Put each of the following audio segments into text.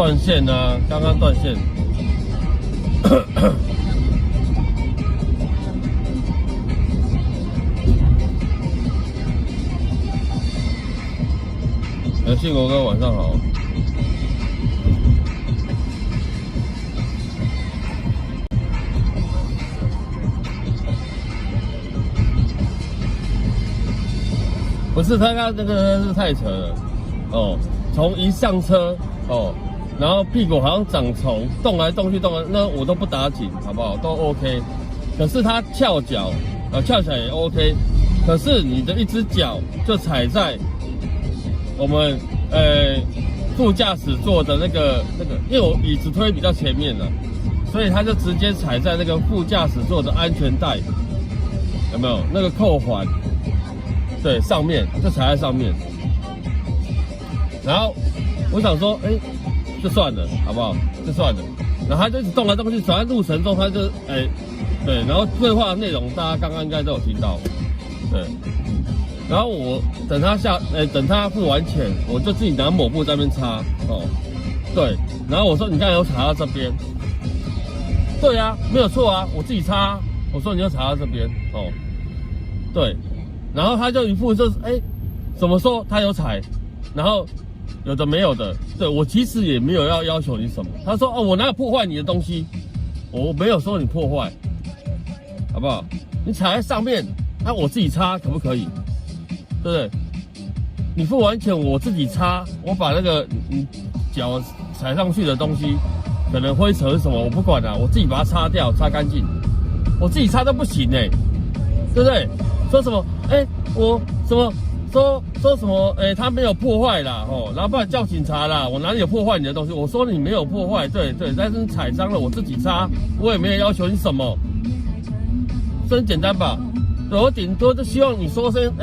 断线啊，刚刚断线。信国哥晚上好。不是他那个是太扯了哦，从一上车哦，然后屁股好像长虫，动来动去那我都不打紧，好不好？都 OK。可是他翘脚，翘起来也 OK。可是你的一只脚就踩在我们副驾驶座的那个，因为我椅子推比较前面了，所以他就直接踩在那个副驾驶座的安全带，有没有那个扣环？对，上面就踩在上面。然后我想说，就算了，好不好？就算了。然后他就一直动来动去，转在路程中，他就对，然后对话的内容大家刚刚应该都有听到，对。然后我等他等他付完钱，我就自己拿抹布在那边擦哦，对。然后我说你刚才有踩到这边，对啊，没有错啊，我自己擦。我说你就踩到这边哦，对。然后他就一副就是怎么说他有踩，然后有的没有的，对我其实也没有要求你什么。他说我哪有破坏你的东西，我没有说你破坏，好不好？你踩在上面，我自己擦可不可以？对不对？你付完钱我自己擦，我把那个你脚踩上去的东西，可能灰尘什么我不管啦，我自己把它擦掉，擦干净，我自己擦都不行对不对？说什么我什么说什么他没有破坏啦然后不然叫警察啦，我哪里有破坏你的东西？我说你没有破坏，对，但是你踩脏了我自己擦，我也没有要求你什么，这很简单吧？对，我顶多就希望你说声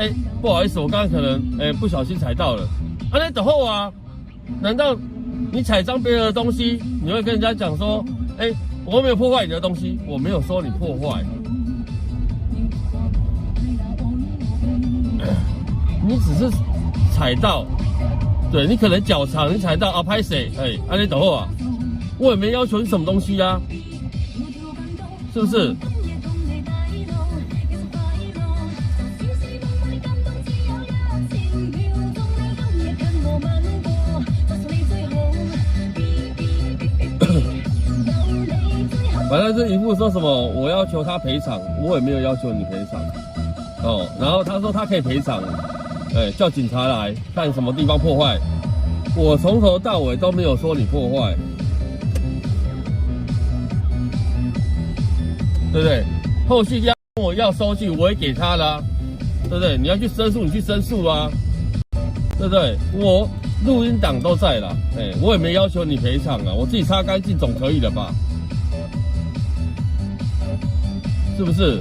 不好意思，我刚刚可能不小心踩到了，那等候啊，难道你踩脏别人的东西，你会跟人家讲说我没有破坏你的东西，我没有说你破坏。你只是踩到，对你可能脚长，你踩到拍谁？你等会我也没要求你什么东西啊，是不是？反正这一副说什么我要求他赔偿，我也没有要求你赔偿然后他说他可以赔偿。叫警察来看什么地方破坏，我从头到尾都没有说你破坏，对不对？后续要跟我要收据，我也给他啦，对不对？你要去申诉，你去申诉啊，对不对？我录音档都在啦，我也没要求你赔偿啊，我自己擦干净总可以了吧？是不是？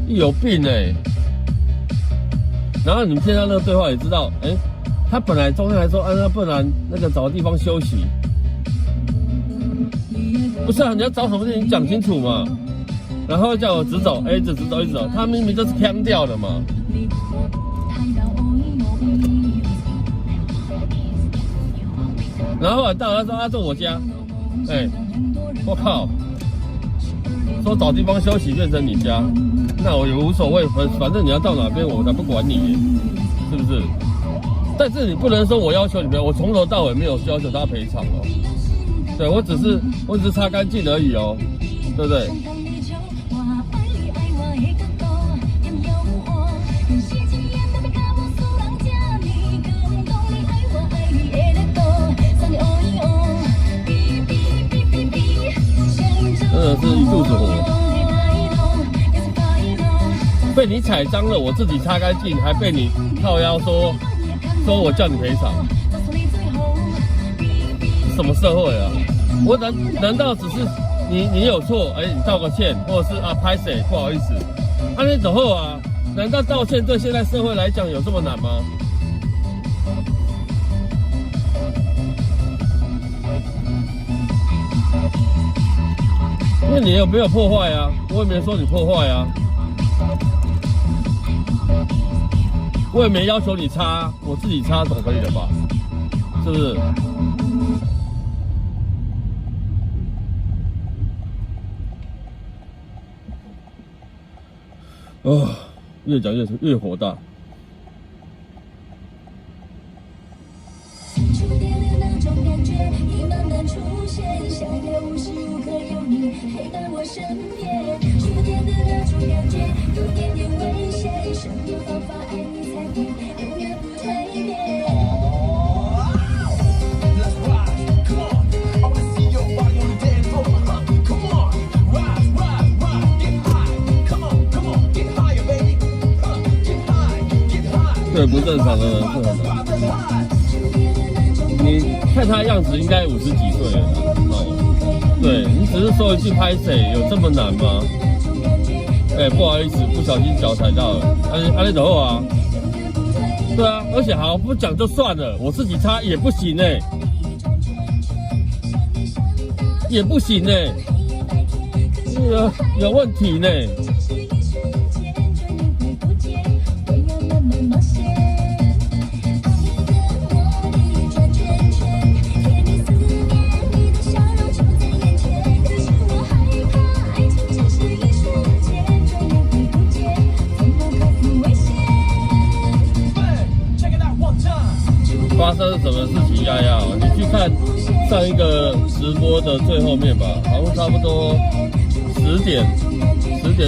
有病然后你们听到那个对话也知道，他本来中间还说，那不然那个找个地方休息，不是啊，你要找什么事情讲清楚嘛，然后叫我直走，一直走，他明明就是呛掉了嘛。然后后来到他说这我家，我靠，说找地方休息变成你家。那我也无所谓，反正你要到哪边我才不管你，是不是？但是你不能说我要求你赔，我从头到尾没有要求他赔偿对，我只是擦干净而已对不对？真的是一肚子火。被你踩脏了，我自己擦干净，还被你靠腰说我叫你赔偿，什么社会啊？我难道只是你有错？你道个歉，或者是拍谁不好意思？你走后难道道歉对现在社会来讲有这么难吗？因为你有没有破坏啊？我也没说你破坏啊。我也没要求你擦，我自己擦总可以了吧？是不是？越讲越火大。触电的那种感觉已慢慢出现，下个无时无刻有你陪伴我身边。触电的那种感觉有点点危险，什么方法爱你才会永远不蜕变？Let's ride, come on, I wanna see your body on the dance floor. Come on, ride, ride, ride, get high. Come on, come on, get higher, baby. Get high, get high. 对不正常的人是很难。你看他样子应该50几岁了哦。对你只是说一句拍谁，有这么难吗？不好意思，不小心脚踩到了。阿里走后啊。对啊，而且好不讲就算了，我自己擦也不行也不行有问题呢。发生什么事情？丫丫，你去看上一个直播的最后面吧，好像差不多10点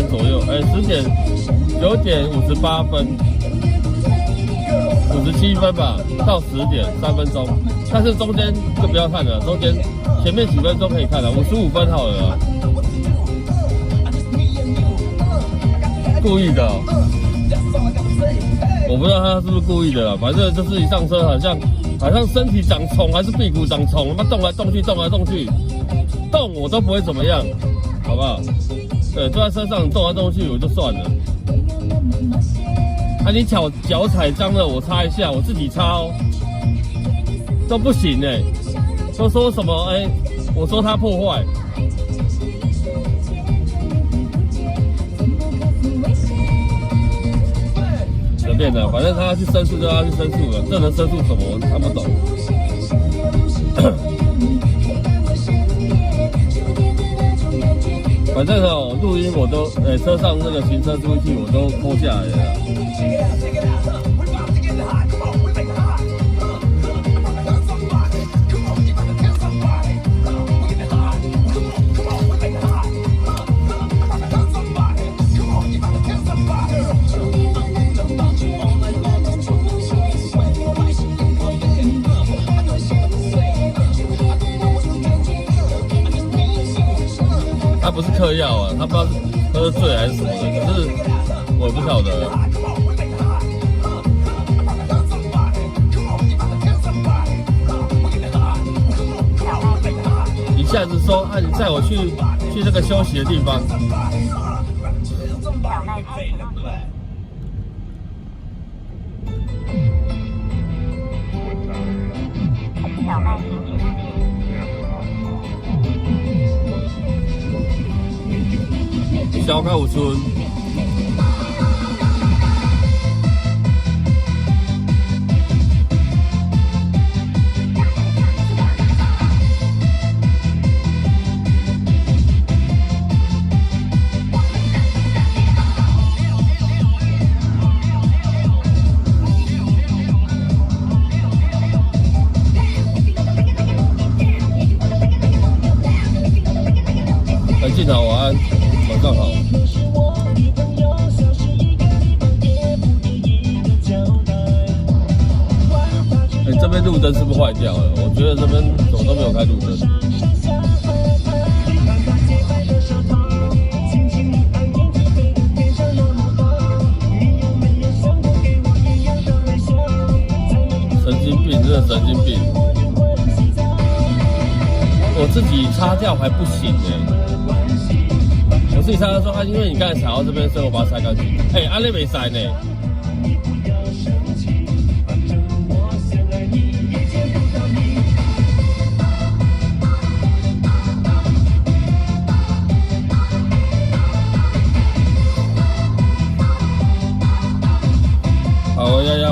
左右，9点58分，57分吧，到10点3分钟。但是中间就不要看了，中间前面几分钟可以看了，55分好了啊。故意的哦。我不知道他是不是故意的啦，反正就是一上车好像身体长虫还是屁股长虫，他妈动来动去，动我都不会怎么样，好不好？对，坐在车上动来动去我就算了。你脚踩脏了，我擦一下，我自己擦哦，都不行都说什么我说他破坏。变的，反正他要去申诉就要去申诉了，这能申诉什么？我看不懂。反正录音我都车上那个行车记录器我都抠下来了。他不是嗑药啊，他不知道是喝醉还是什么的，可是我也不晓得。一下子说你载我去这个休息的地方。小开5村，镜头晚安，晚上好。这边路灯是不是坏掉了？我觉得这边怎么都没有开路灯。神经病，真的神经病！我自己擦掉还不行我自己擦掉说因为你刚才踩到这边，所以我把它擦干净。安利没塞呢。好，丫丫，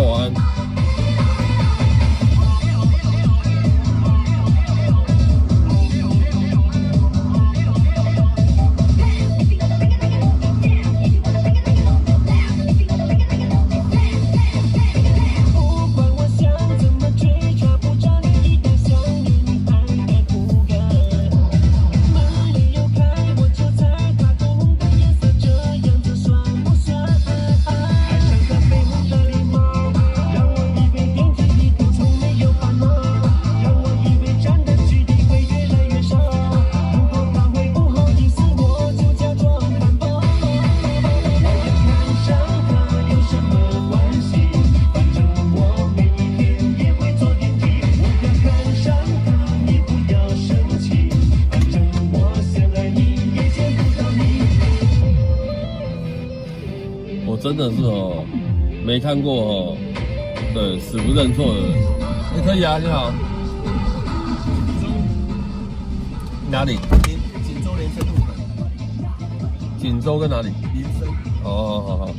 真的是哦，没看过哦，对，死不认错的。你可以啊，你好。哪里？锦州连生路口。锦州跟哪里？连生。哦，好好好。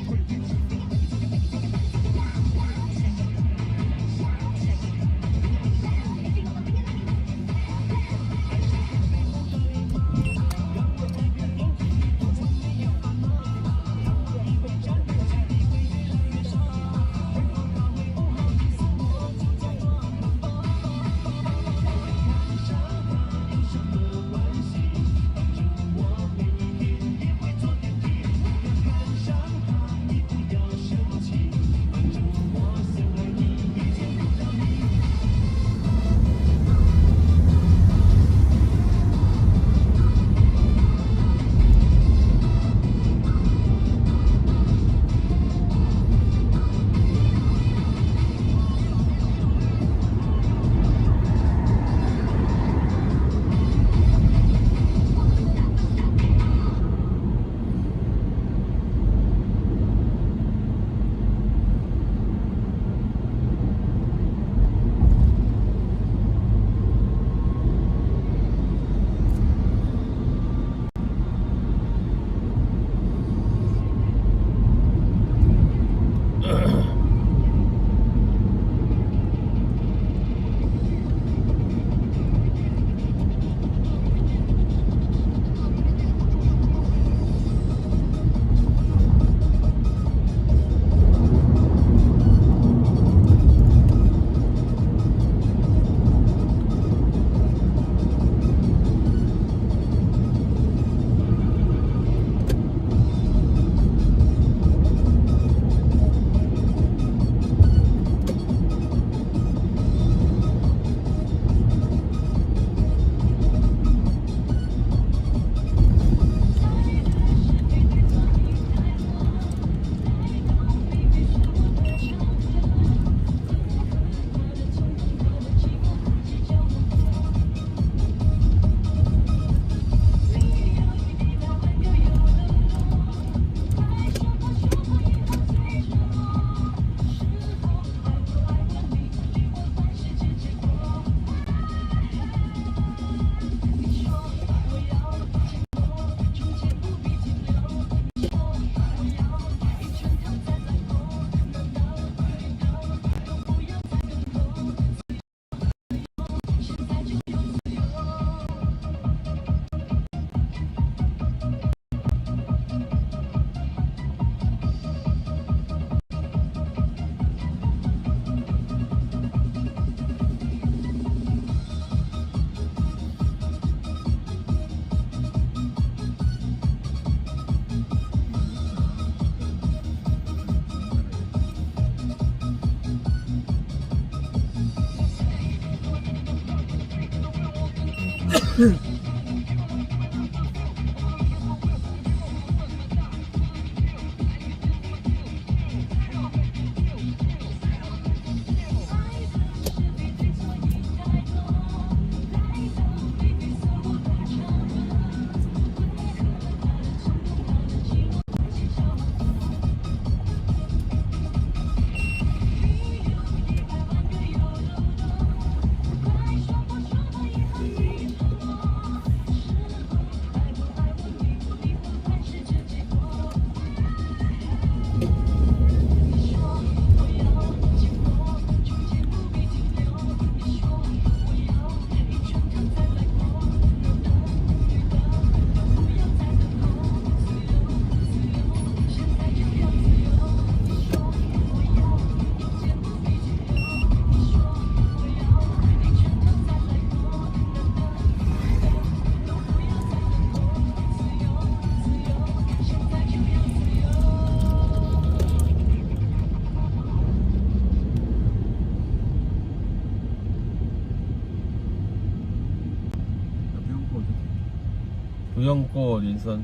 不用过林森。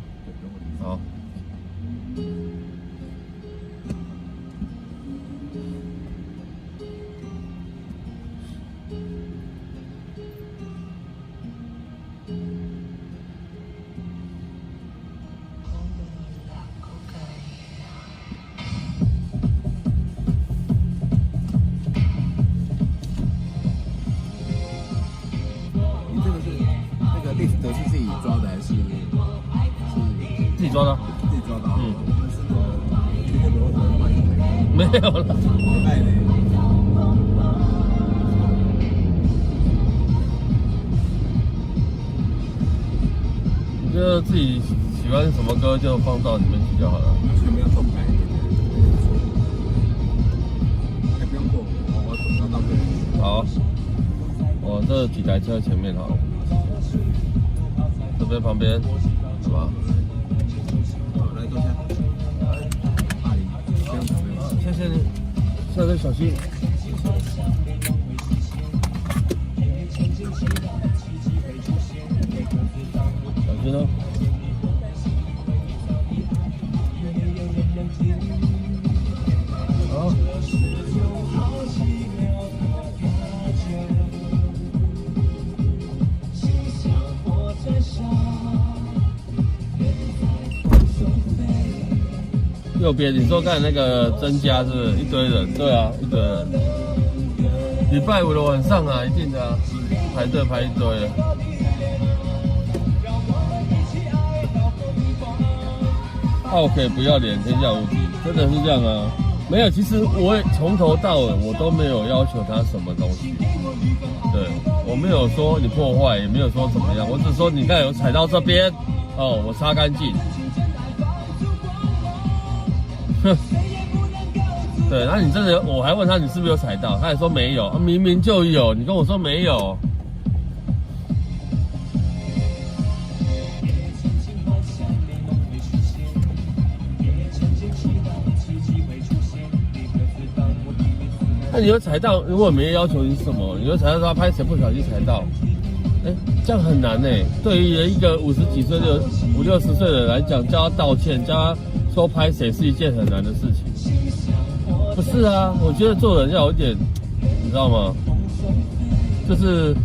好。list 是自己抓的还是自己抓的，自己抓的？嗯，今天没有什么换一没有了。卖嘞。你就自己喜欢什么歌就放到里面去就好了。前面要空白一点，还不用过，我走到对面。好，我这几台车前面好了，这边旁边，好吧？好，来坐下。阿姨，不用不用。谢谢你，下车小心。小心哦。好。右边你说刚才那个增加是不是一堆人？对啊，一堆人。礼拜五的晚上啊，一定的啊，排队排一堆了。OK， 不要脸，天下无敌，真的是这样啊。没有，其实我从头到尾我都没有要求他什么东西。对，我没有说你破坏，也没有说怎么样，我只说你看有踩到这边，哦，我擦干净。哼，对，然后你真的，我还问他你是不是有踩到，他也说没有，明明就有，你跟我说没有。那你有踩到，如果没要求你什么，你就踩到他拍谁不小心踩到，这样很难对于一个50几岁的50、60岁的人来讲，叫他道歉，叫他说拍谁是一件很难的事情。不是啊，我觉得做人要有一点，你知道吗？就是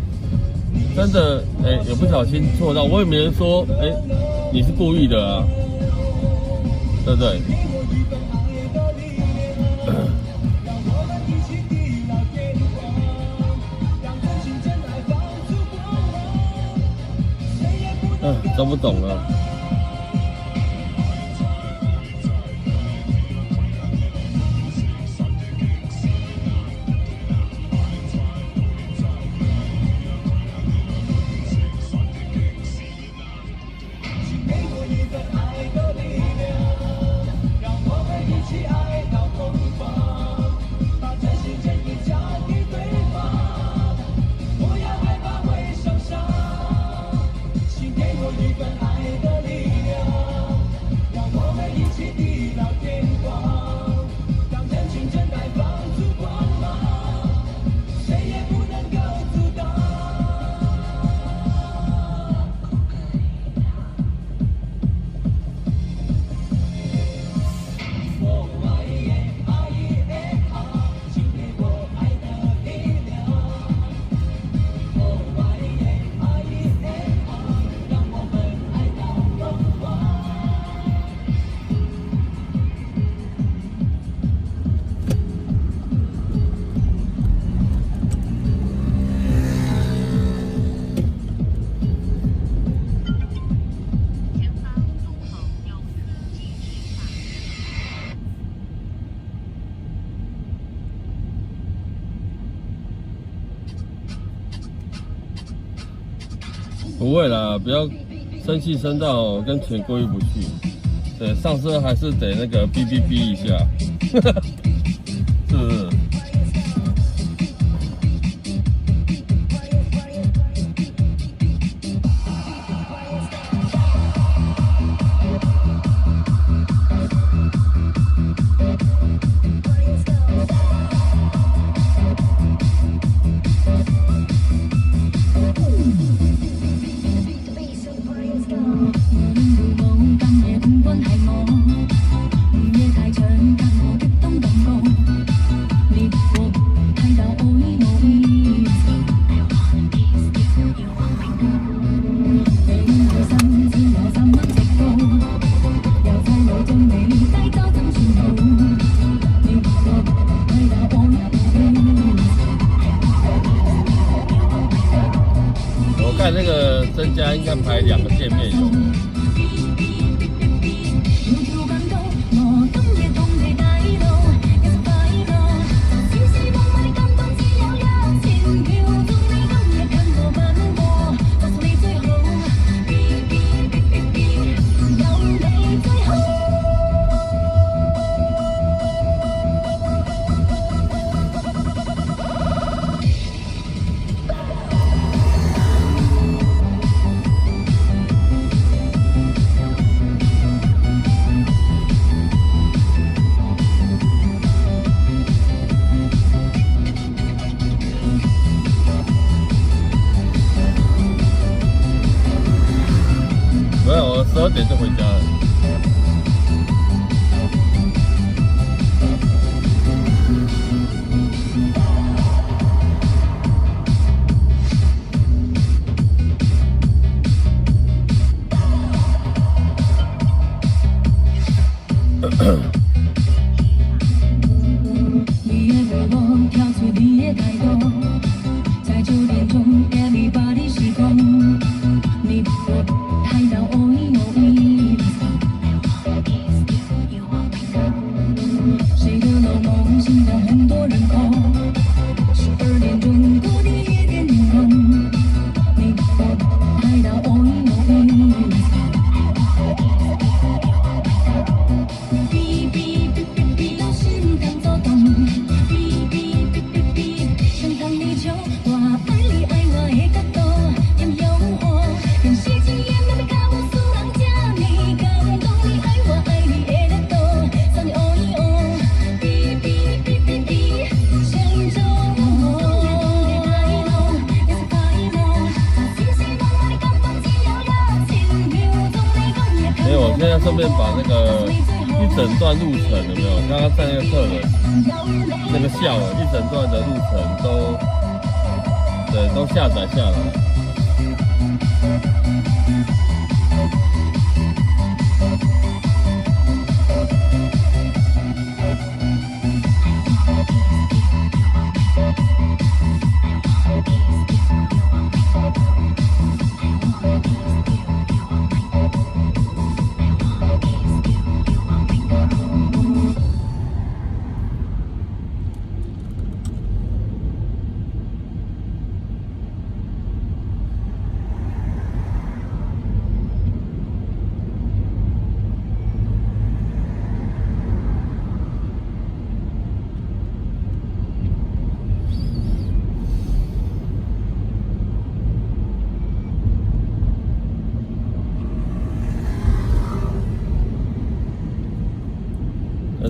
真的，有不小心做到，我也没人说，你是故意的啊，对不对？都不懂了。不会啦，不要生气生到跟钱过意不去。对，上车还是得那个哔哔哔一下，是不是？今夜太長，隔我的東東。家应该排2个见面有。没有，我12点就回家了。你的背包跳出你的态度，在9点钟 ，everybody 失控，你我嗨到哦咦哦咦，谁的老梦醒了很多人口，12点钟过的夜店霓虹，你我嗨到哦咦哦咦。哔哔哔哔哔，老心肝躁动。哔哔哔哔哔，想当你就我爱你爱我的角度，点诱惑，用细情言慢慢教我输人家你感动，你爱我爱你的力度，送你哦咦哦。哔哔哔哔哔，想着我。没有，我现在顺便把那个一整段路程有没有？刚刚在那个客人那个笑了，一整段的路程都下载下来。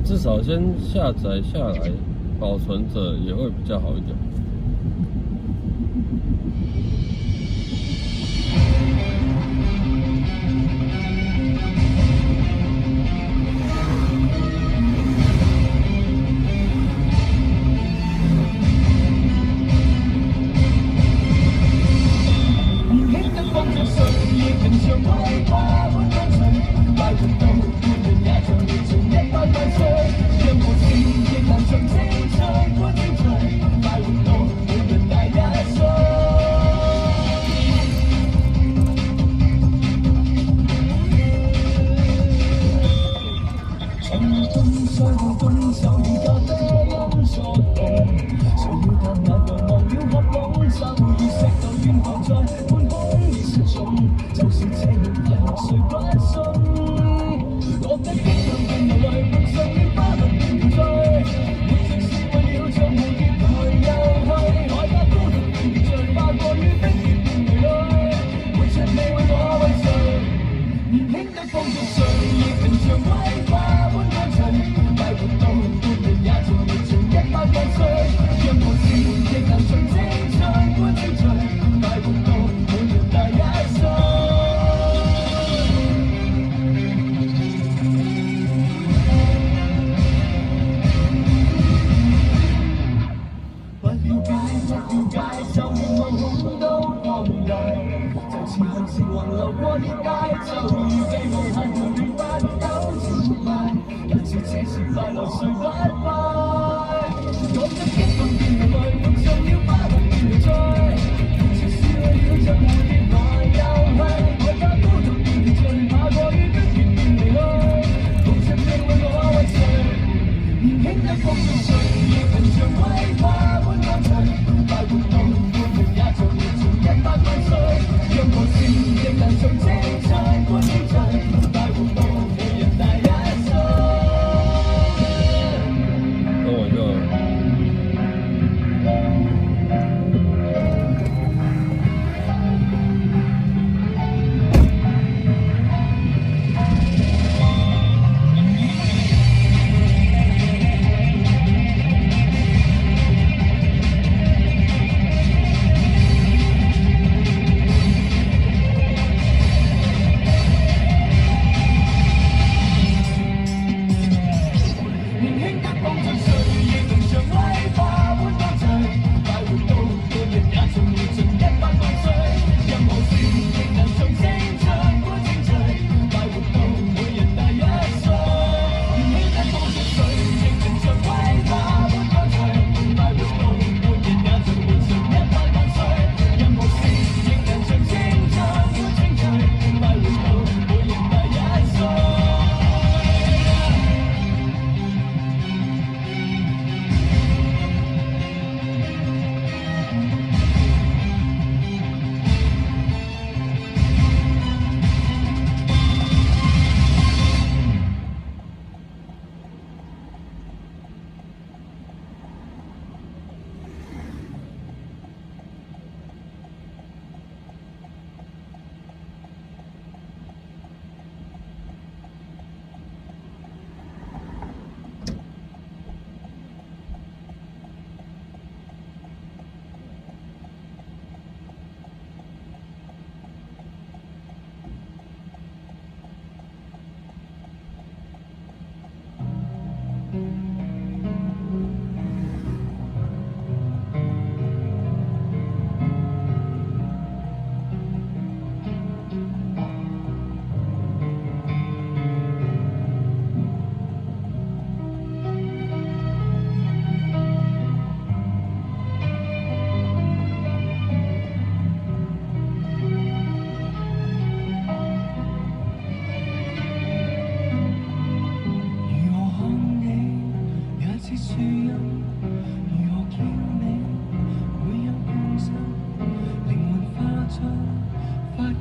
至少先下载下来，保存着也会比较好一点。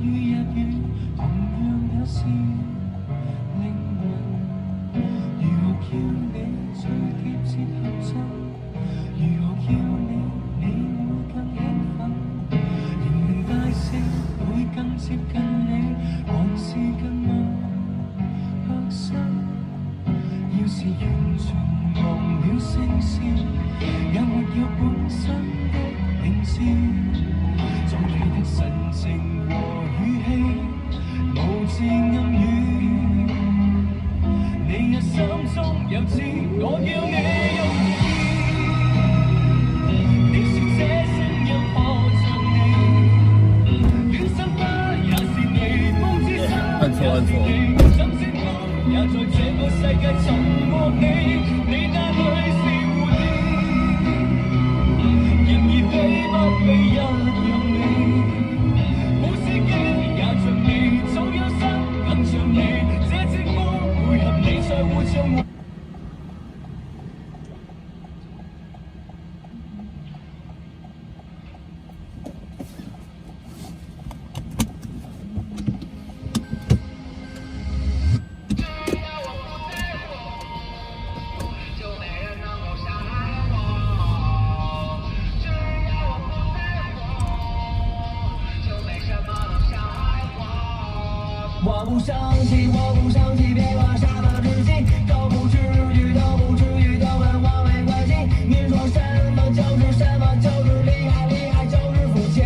雨日月，同樣也是靈魂。如何叫你最貼切合襯？如何叫你會更興奮？仍然大聲會更接近你，還是更愛合身？要是完全忘了聲線，也沒有本身的名字，總記得神情和語氣，無字暗語。你也心中有知，我叫你容易。你說這聲音可像你，戀心花也是你，風之沙也是你，怎知我也在這個世界尋獲你，你那裏是狐狸，然而非不被一樣美，冇司機也像你，早有心更像你，這節目配合你在互相。我不生气，我不生气，别管啥么自己，都不至于，都不至于，都跟我没关系。你说什么就是什么，就是厉害，厉害就是肤浅。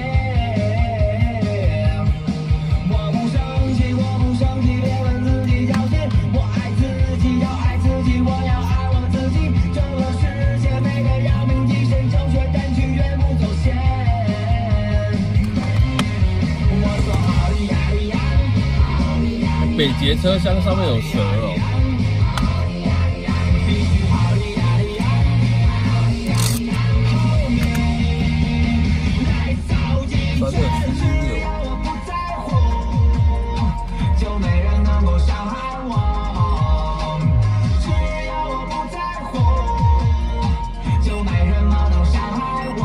我不生气，我不生气，别问自己较劲。我爱自己，要爱自己，我要爱我自己。这个世界每个要命一身正确，但却远不走线。我说好厉害厉害。北捷车厢上面有蛇哦。就没人能够伤害我，只要我不在乎，就没什么能伤害我，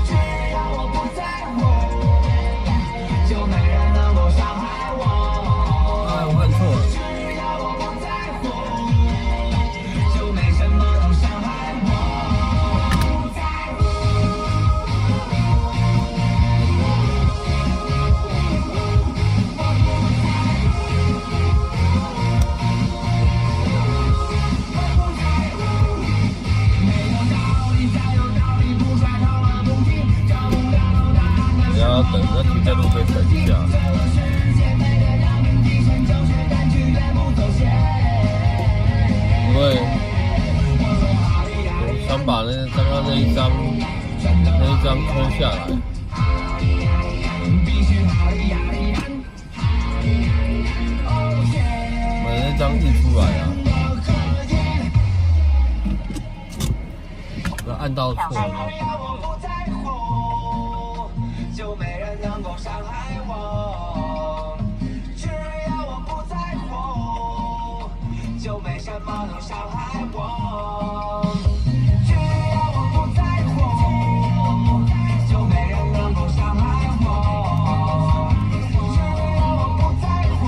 只要我不在乎，就没人能够伤害我。哎，我看错了。只要我不在乎，就没什么能伤害我。不在乎。你要等，要停在路边等一下。因为我想把刚刚那一张抠下来，把那张印出来啊。不要按到错了。就没人能够伤害我，只要我不在乎，就没什么能伤害我，只要我不在乎，就没人能够伤害我，只要我不在乎，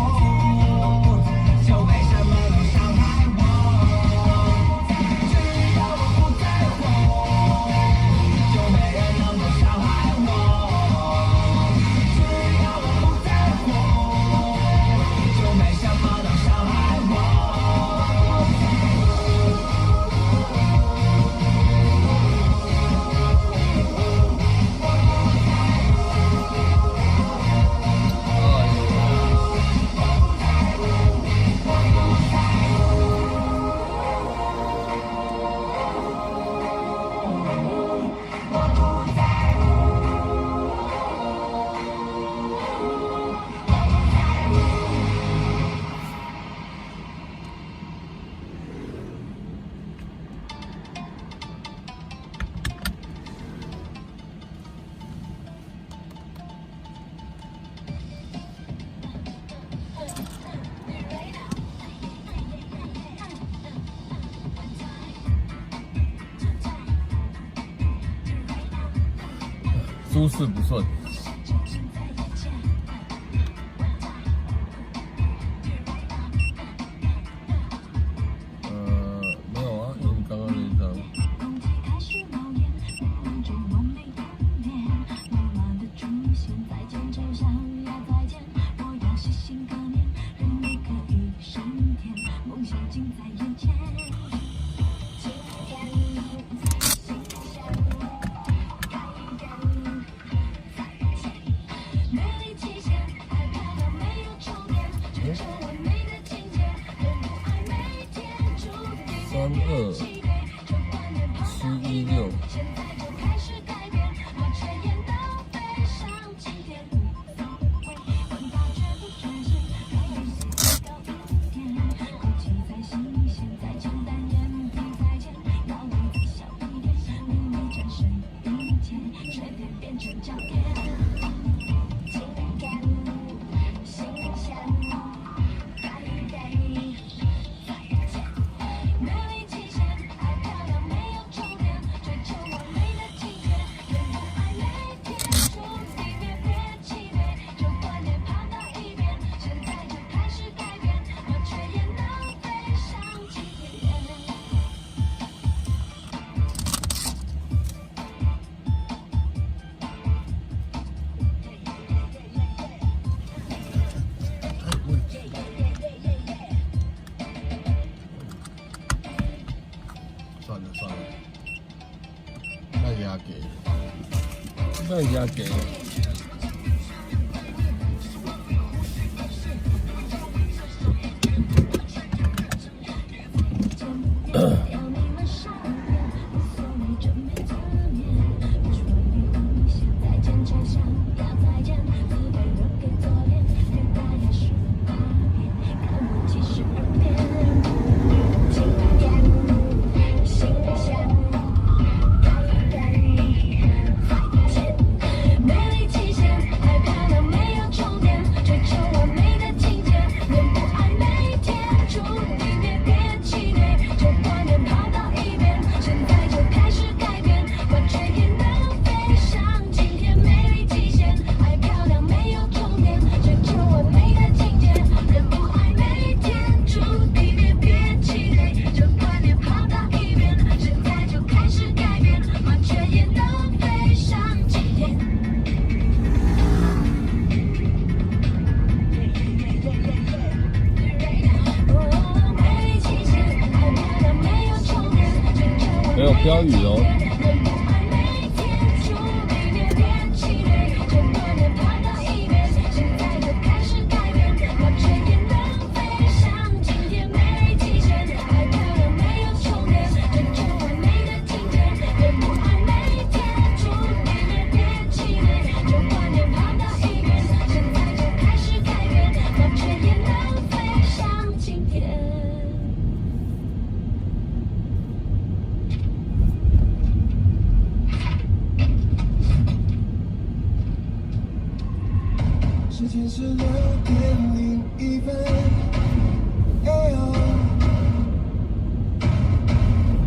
就没什么能伤害我，只要我不在乎，就没人能够伤害我。诸事不顺。32716。那家给。没有标语哦。时间是6:01，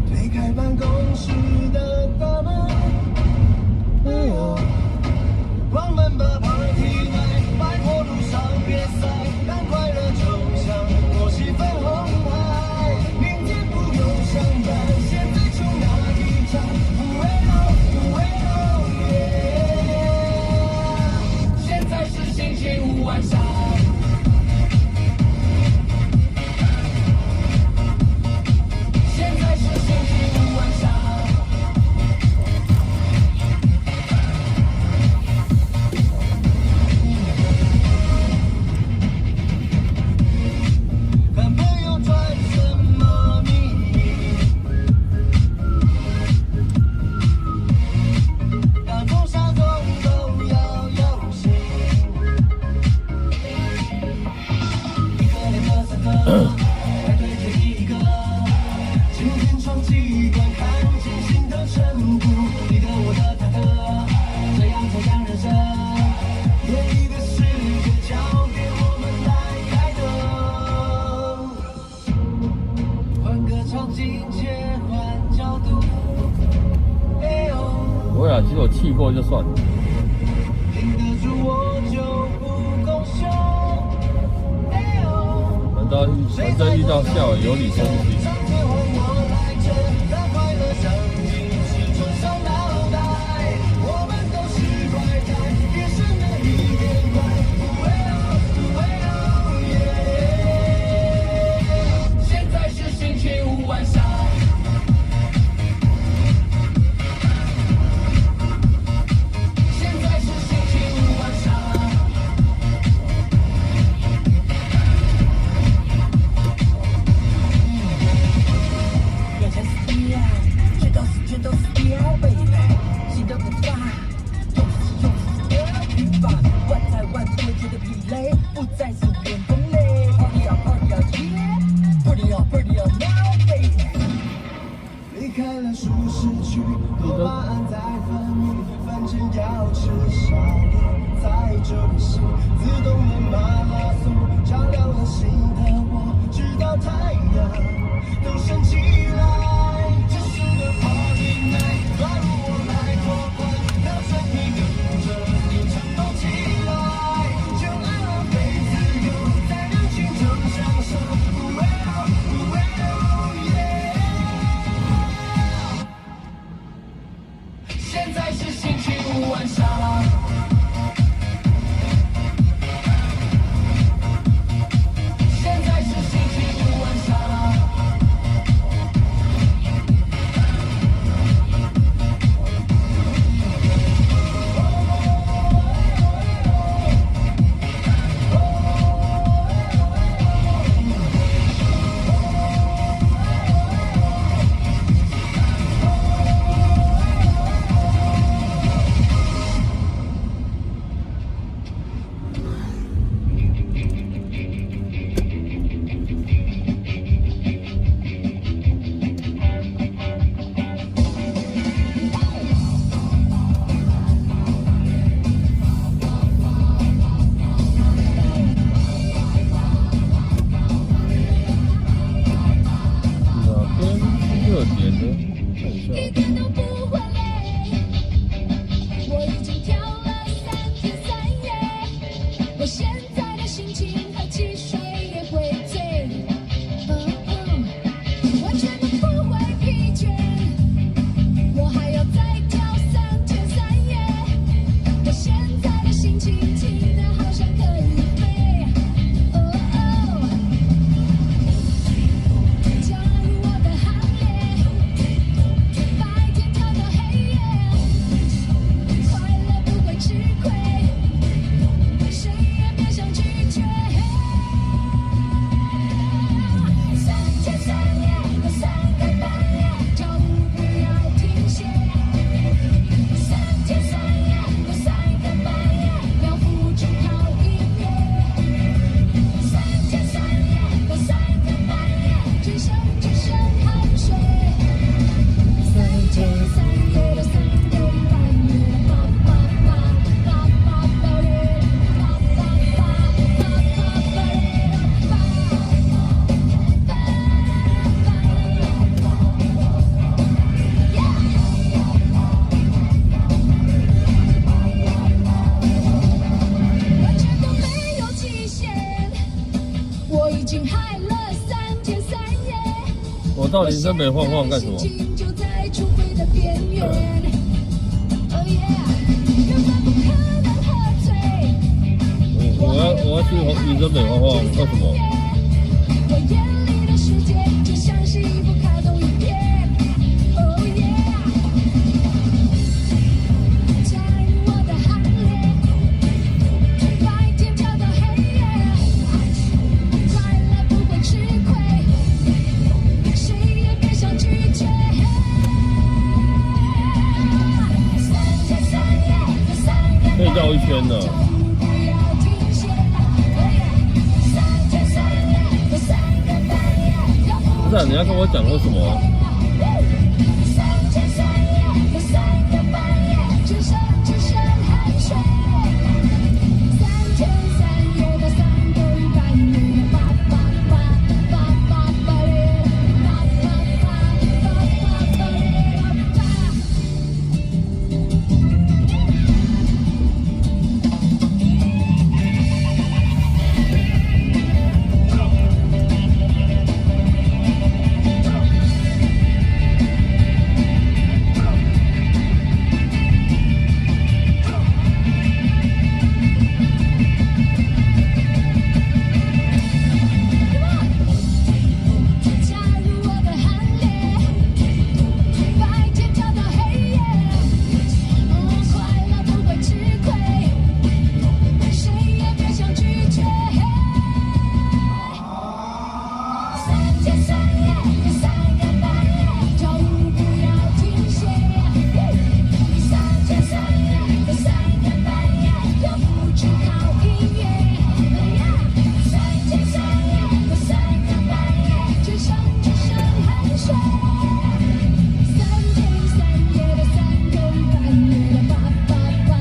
推开办公室的大门，关门吧 Party night， 拜托路上别塞，让快乐就像我喜粉红海，明天不用上班，现在就拿一张不为现在是星期五晚上。不会啊，其实我气过就算了。反正遇到笑有理说不清。现在是星期五晚上。情和汽水也会醉，完全都不会疲倦。我还要再跳3天3夜，我现在的心情轻得好像可以飞。加入我的行列，白天跳到黑夜，快乐不会吃亏，谁也别想拒绝。3天3夜到3个半夜，跳舞不要停歇。3天3夜到3个半夜，要付出好音乐。3天3夜到3个半夜，只剩汗水。3天3夜到3个半夜，叭叭叭叭叭叭嘞，叭叭叭叭叭叭嘞，完全都没有极限，我已经嗨了3天3夜。我到林森北晃晃干什么？心情就在出轨的边缘。Oh yeah， 根本不可能喝醉。我要去林森北晃晃，为什么？我眼里的世界就像是一部卡通影片。Oh yeah， 加入我的行列，白天跳到黑夜，快乐不会吃亏，谁也别想拒绝。3天3夜到3个可以绕一圈的。不要停歇。3天3夜到3个半夜，要不是、啊，你要跟我讲为什么？ 3天3夜到3个半夜，只剩汗水。3天3夜到3个半夜，叭叭叭叭叭叭嘞，叭叭叭叭叭叭嘞，叭。加入我的行列，白天跳到黑夜，快乐不会吃亏，谁也别想拒绝。3天3夜到3个半夜，跳舞不要停歇。3天3夜到3个半夜，要付出好音乐。3天3夜到3个半夜，只剩汗水。3天3夜到3个半夜，叭叭叭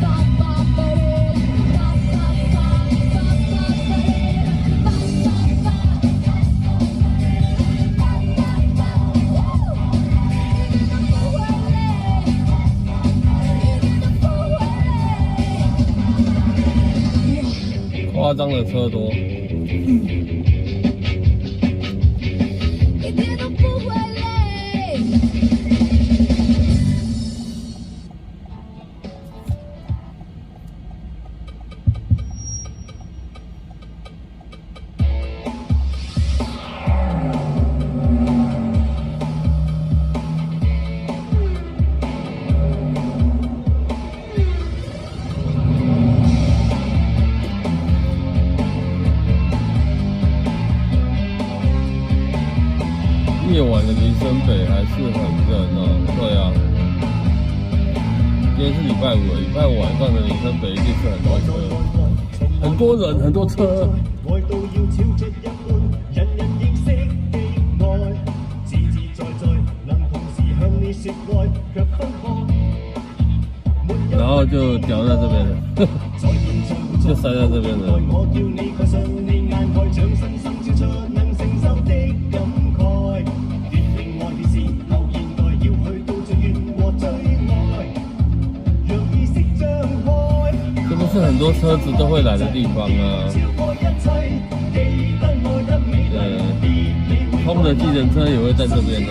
叭叭叭嘞，叭叭叭叭叭叭嘞，叭叭叭。夸张的车多。一点都不会累。夜晚的林森北还是很热闹，对啊。今天是礼拜五了，礼拜五晚上的林森北一定是很多车，很多人，很多车。愛到要超出一般，人人認識的愛，自自在在能同時向你説愛，卻分開。然後就掉在這邊了，就塞在這邊了。我叫你蓋上你眼蓋，將身心照出能承受的感慨。決定愛的時候，現在要去到最遠和最愛，讓意識張開。是不是是很多车子都会来的地方啊。通的计程车也会在这边啊。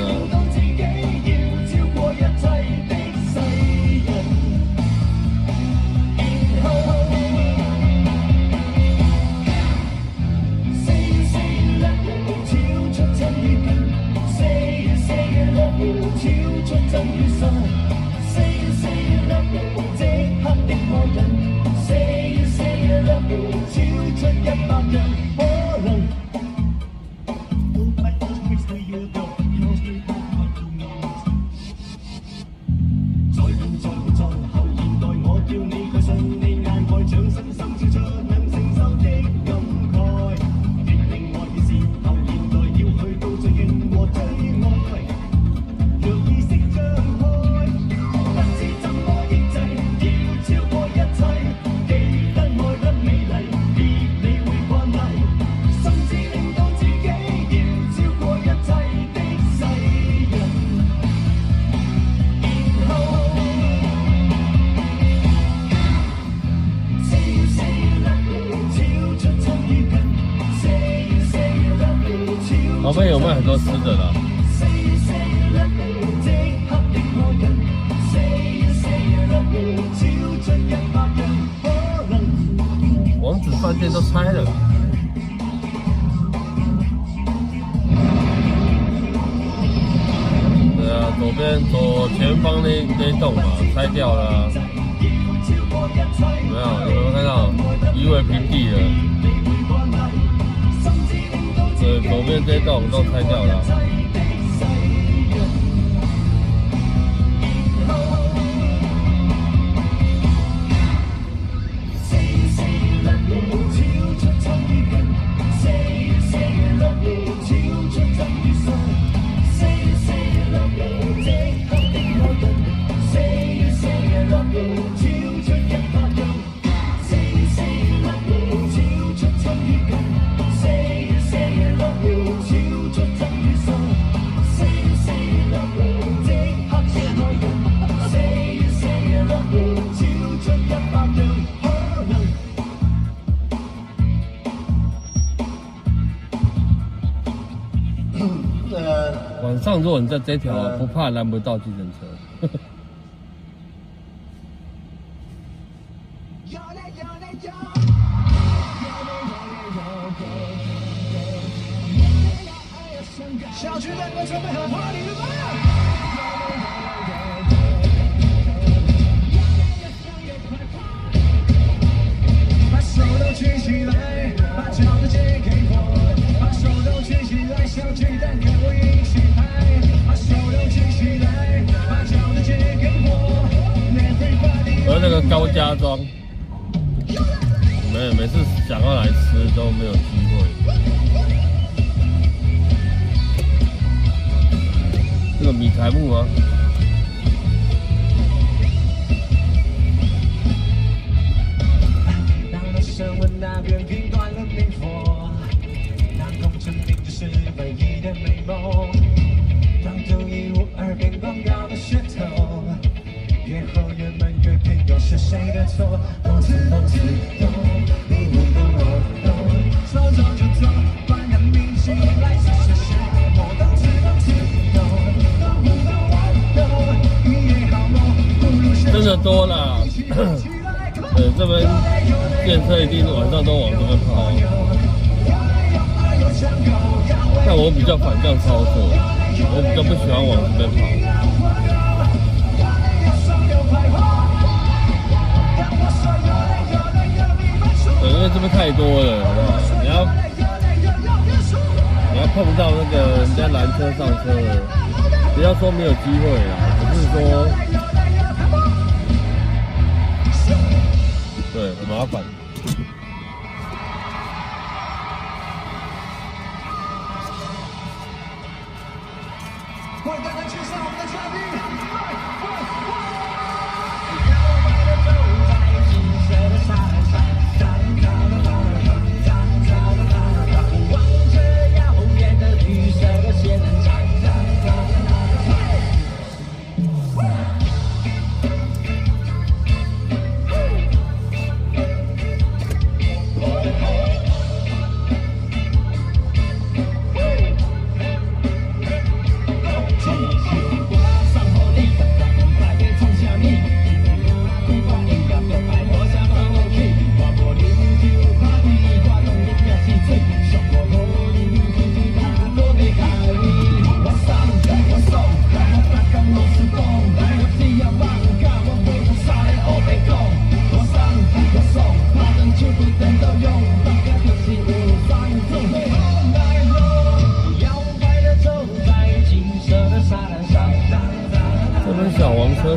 旁边有卖很多吃的啦。王子饭店都拆了。对啊，左前方那栋嘛，拆掉了啊。有没有看到？夷为平地了。左边这栋都拆掉了。晚上如果你在这条不怕拦不到计程车。小区能够准备好花礼了吗？把手都举起来，把脚都借给我，把手都举起来，小巨蛋跟我一起拍，把手都举起来，把脚都借给我。而那个高家庄，每次想要来吃都没有机会。这个米苔目吗？当了神文那边评断了名佛，当功成名就是唯一的美梦，当独一无二变光耀的噱头，越后越闷越平，又是谁的错？懂知懂知懂，你懂我懂，说走就走，管他明星来是谁谁，我懂知懂知懂，懂不懂我懂，一夜好梦不如真的多啦。这边电车一定晚上都往这边跑，但我比较反向操作，我比较不喜欢往这边跑。因为这边太多了，好不好？你要碰到那个人家拦车上车了，不要说没有机会啦，只是说，对，很麻烦。为大家介绍我们的嘉宾。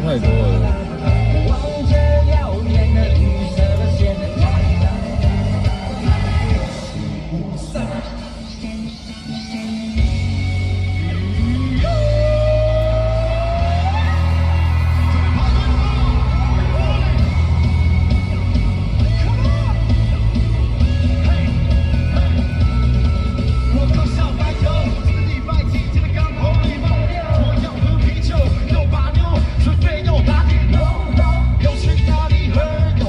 太多了。望着遥远的绿色的线，我靠小白球，这个礼拜天天的刚好礼拜六，我要喝啤酒，又把牛，顺便又打点肉，要去哪里喝？有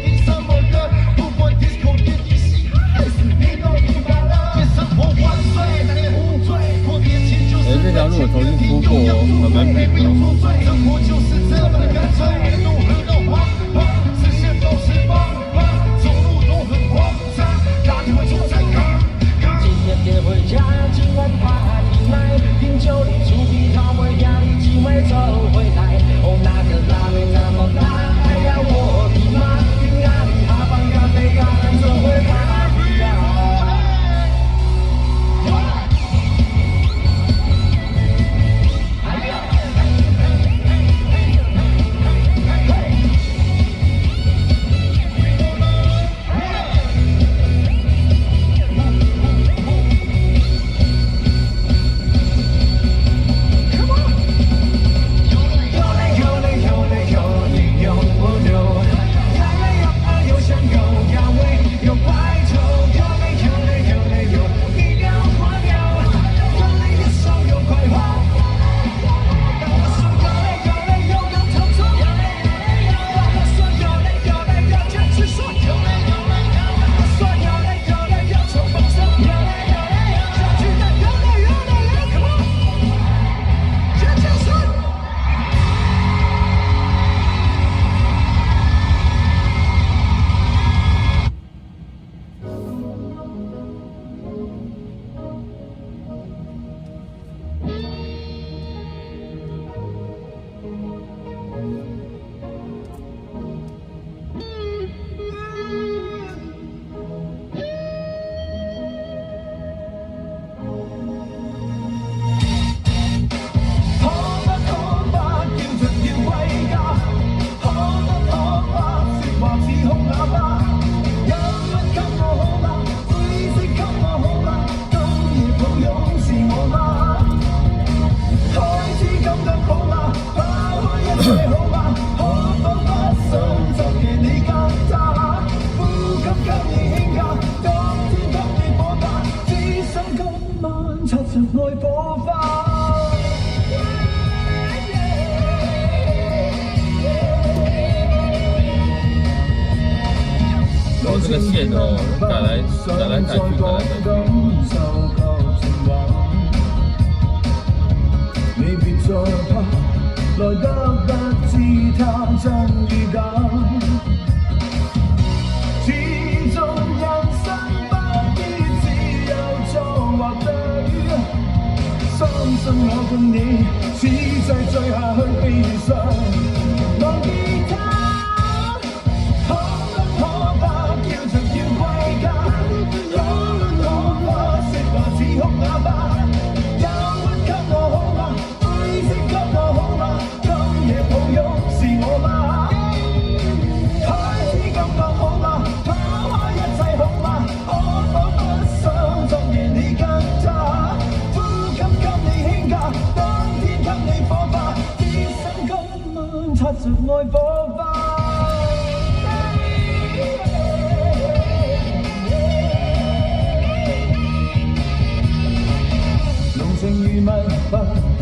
听什么歌？不管 disco 电影戏还是你都明白了。夜生活万岁，那年无罪，过年前就是这条路我重新铺过哦，还蛮平的。生活就是这么的干脆，路很都黄黄，视线都是茫茫，走路都很慌张，打电话就在赶。今夜别回家，今晚怕你来，饮酒里出皮他会压力几枚走回来。哦，那个辣妹那么大，哎呀我的妈，去哪里哈放咖啡咖啡走回哪里呀？这个线哦，改来改去，改来改去。你別再怕，來得不知他真與假。始終人生不必只有錯或對，相信我共你，此際醉下去悲傷，忘記他。擦着愛火花，濃情如蜜，不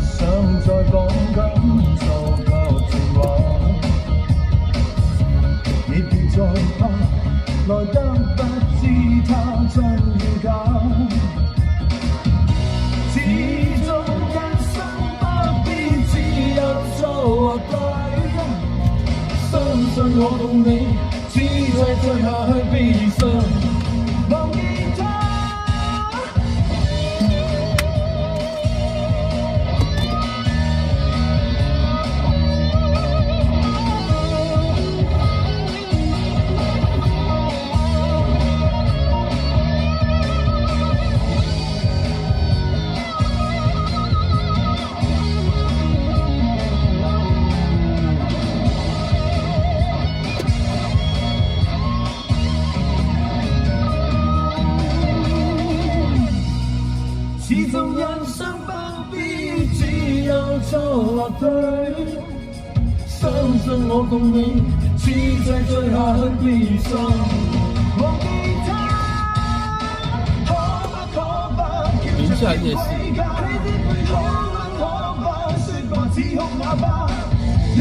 想再講感受及情話。你別再怕，來得不知他真與假。始終人生不必只有錯或對。相信我共你，此際醉下去悲傷，忘記他。錯或對，相信我共你只在最下去變數。忘記他，可不可不寧夏夜市。可不說話只哭啞巴，有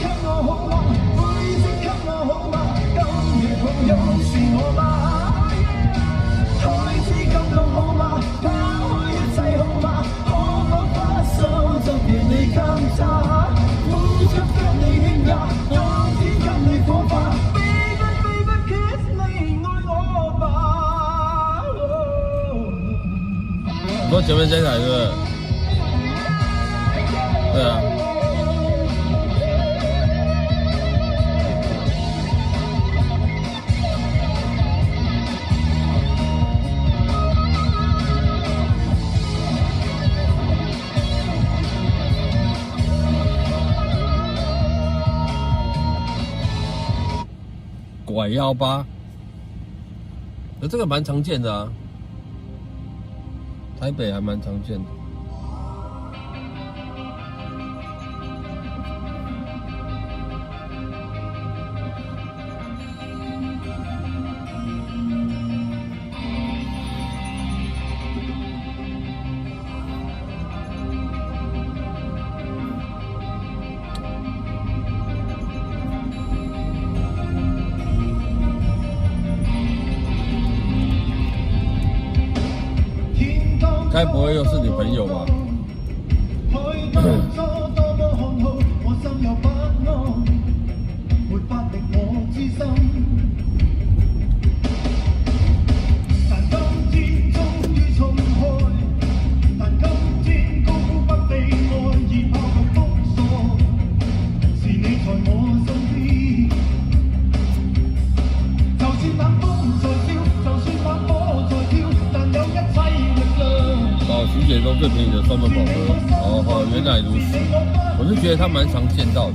給我好嗎？會請給我好嗎？今夜朋友是我嗎？開始感到好嗎？拋開一切好嗎？可否把手就連你監察，付出給你輕壓，我只給你火花。Baby kiss me， 愛我吧。你說前面這台是不是？對啊。拐腰巴，这个蛮常见的啊，台北还蛮常见的。该不会又是女朋友吧？徐姐说最便宜的酸梅饱和，哦，原来如此，我是觉得它蛮常见到的。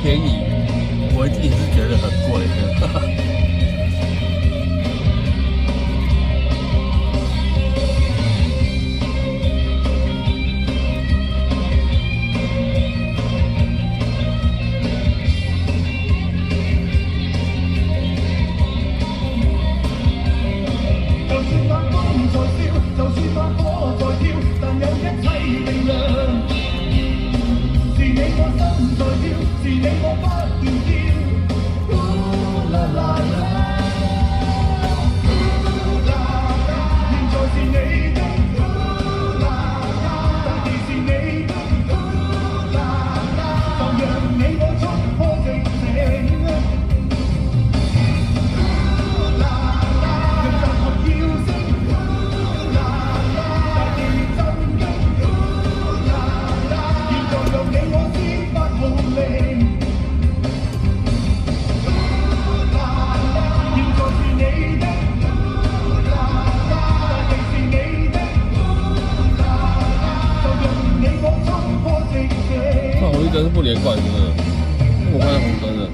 便宜，我自己是觉得很贵的。是你我不斷跳，啦啦。灯是不连贯，是不是？这么快的红灯了。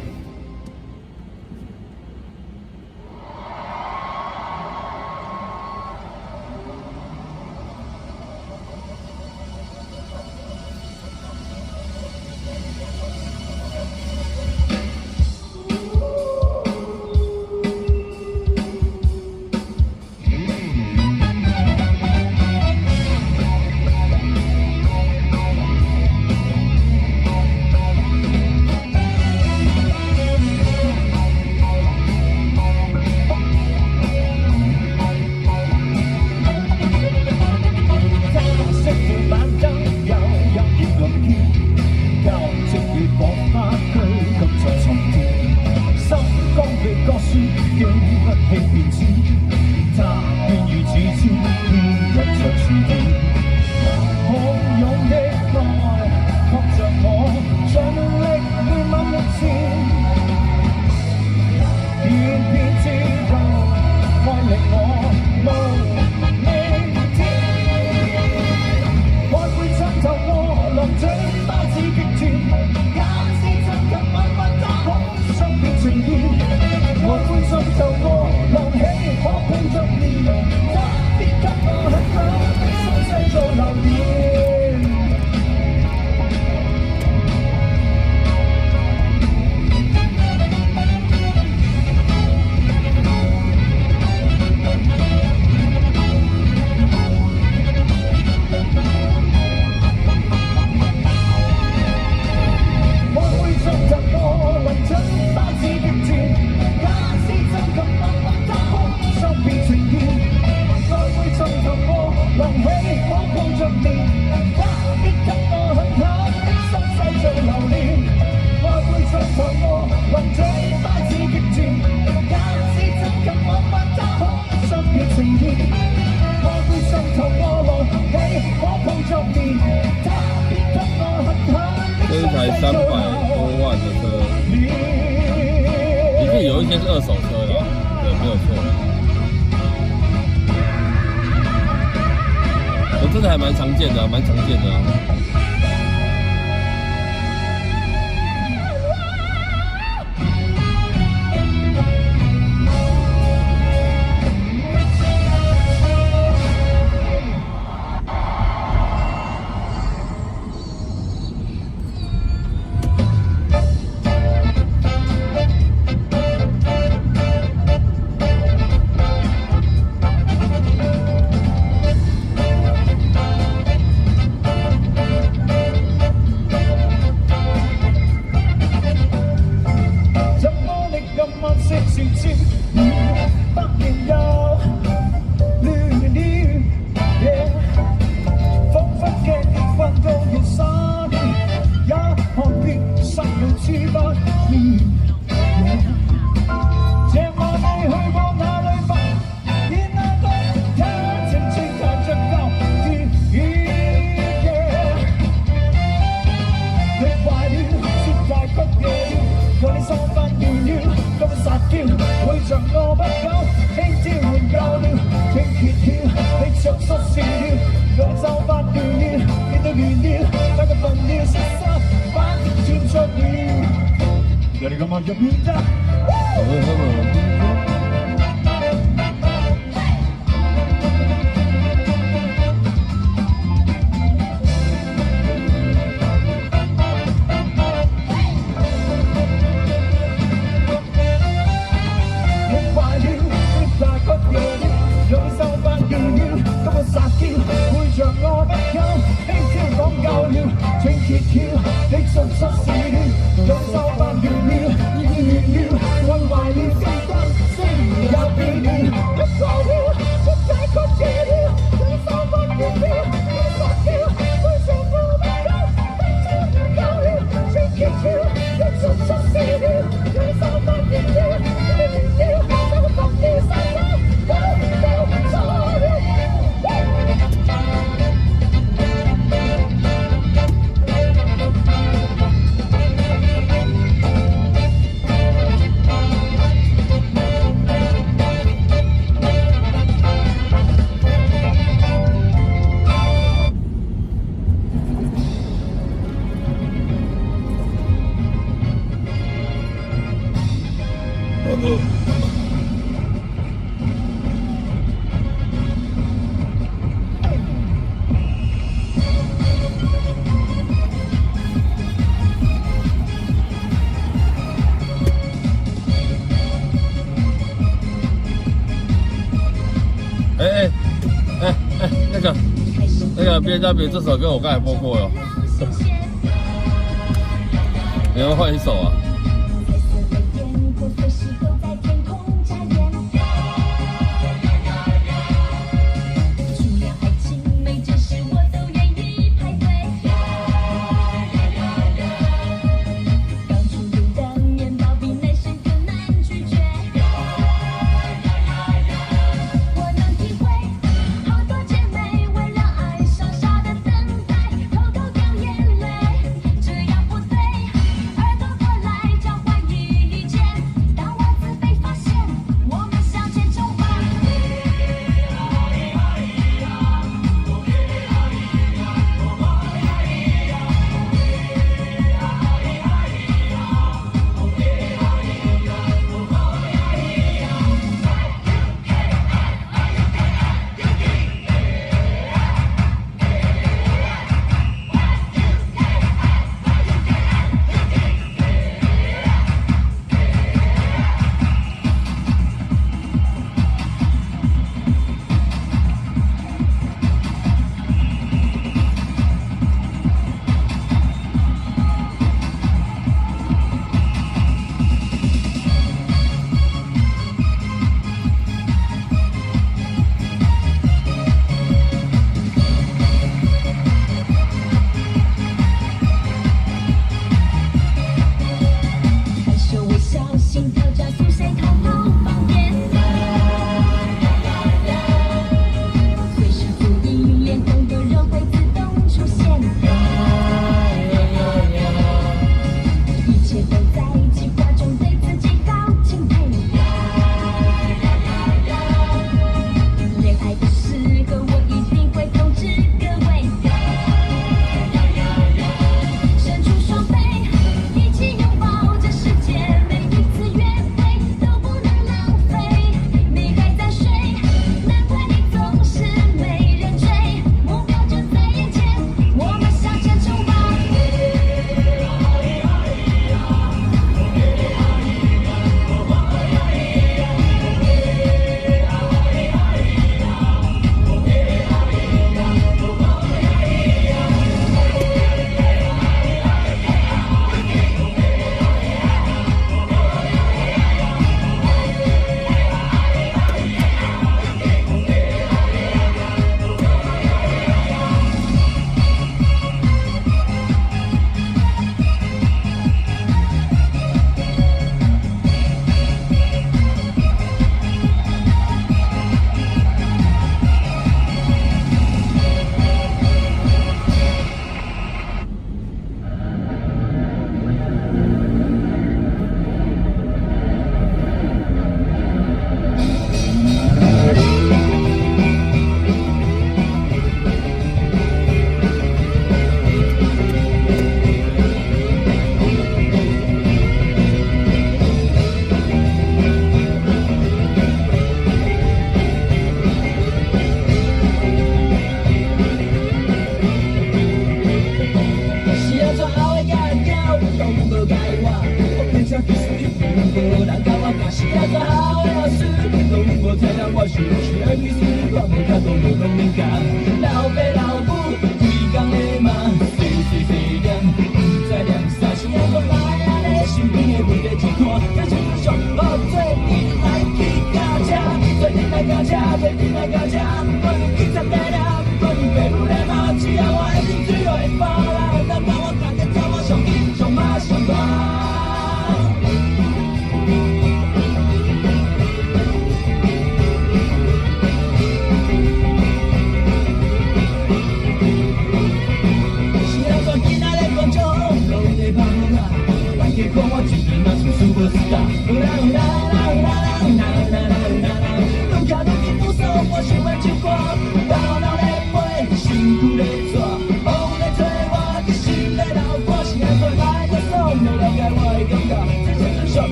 这一台300多万的车，一定有一些是二手车啦，对，没有错。我这个还蛮常见的，蛮常见的。了，别家别这首歌我刚才播过了，你要换一首啊？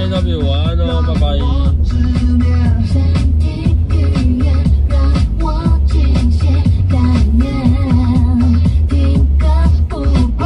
，love，晚安哦，拜拜。身体语言让我惊现概念，听个不变。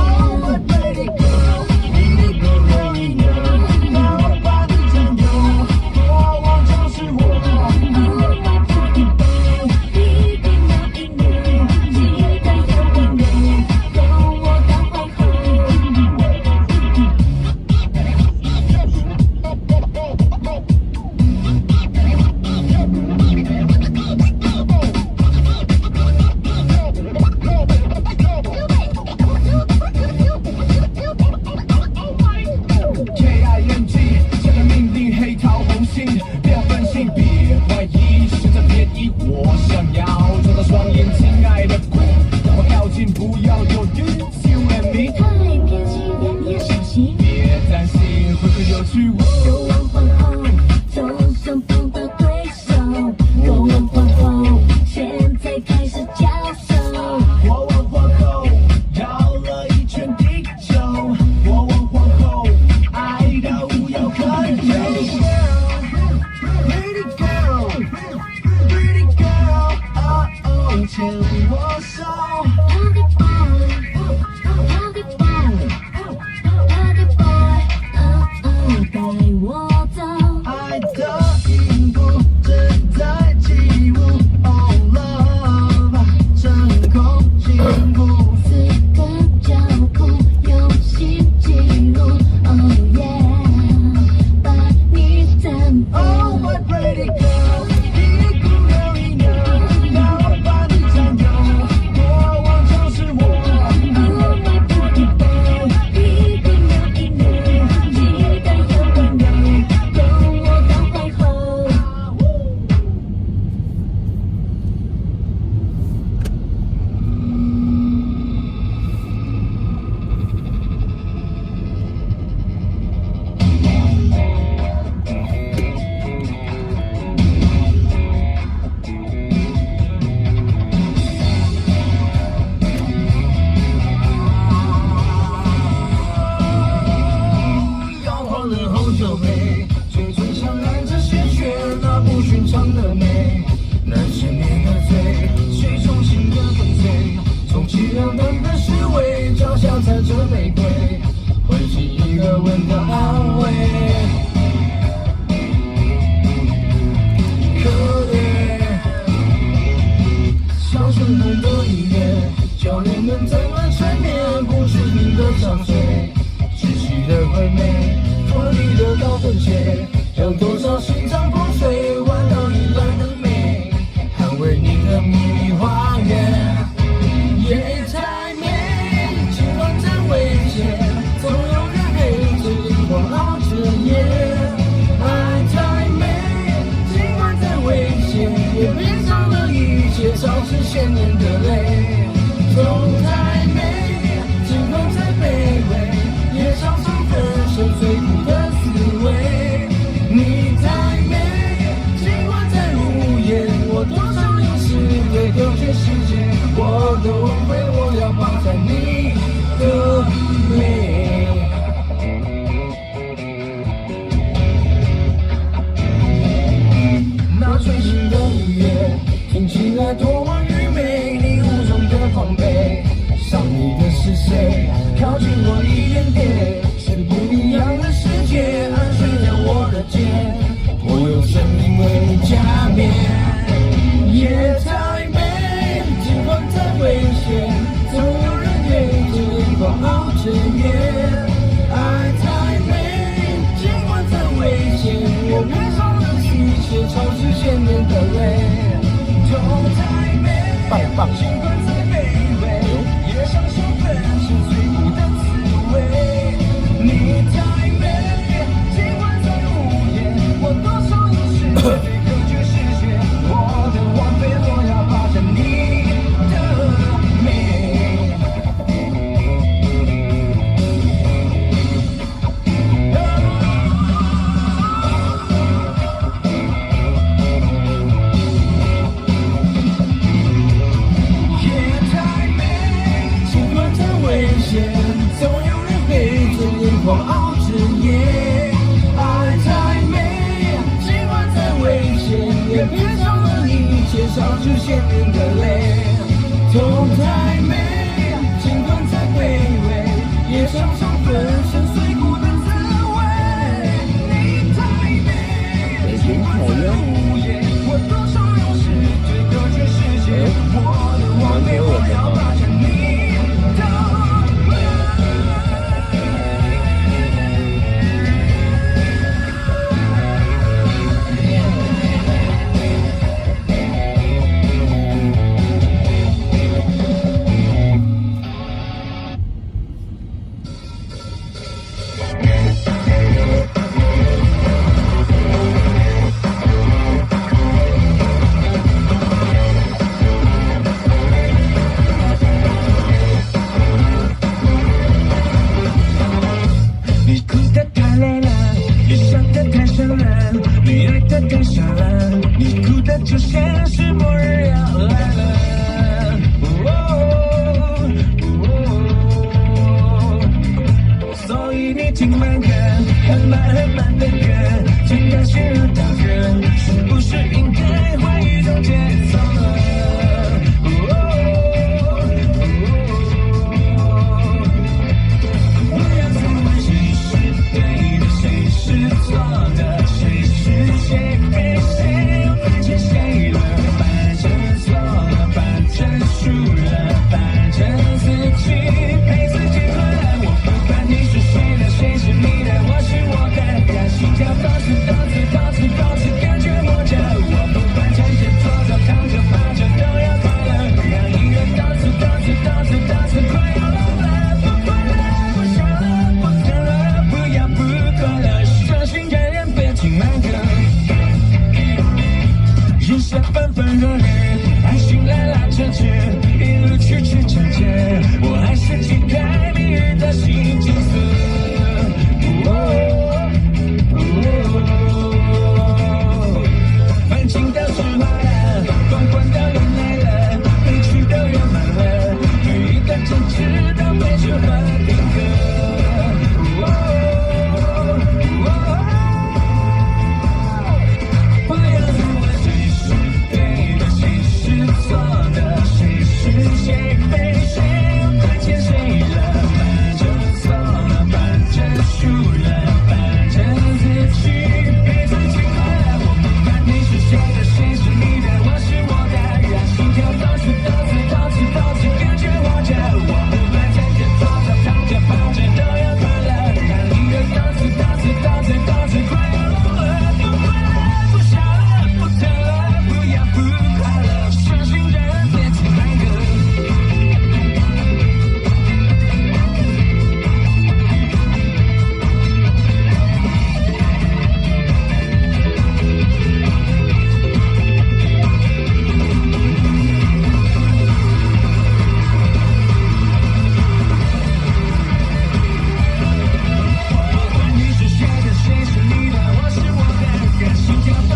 Yeah. 你想的太深了，你爱的太傻了，你哭的就像是末日要来了。所以你听慢歌，很慢的歌，情感陷入大河，是不是应该换一种节奏了？不要再问谁是对的，谁是错的，谁是谁被谁又发现谁了，反正错了，反正输了，反正自己陪自己喝了。我不管你是谁的，谁是你的，我是我的，让心跳多次感觉活着。我不管站着坐着躺着趴着都要快乐，让音乐多次快要聋了，不快乐不笑了不疼了，不要不快乐，伤心的人别听慢歌。人生分分合合，爱情来拉扯扯，一路曲曲折折，我还是期待明日的新景色。反情的释怀了，光棍的人来了，悲剧都圆满了，每一个争执都被适合定格。不要再问谁是对的，谁是错的，谁是谁被谁又发现谁了，反正错了，反正输了，反正自己陪自己快乐。我不管你是谁的，谁是你的，我是我的，让心跳多次感觉活着。我不管站着坐着躺着趴着都要快乐，让音乐多次快要聋了，不快乐不笑了不疼了，不要不快乐，伤心的人别听慢歌。不管你是谁的，谁是你的，我是我的，让心跳多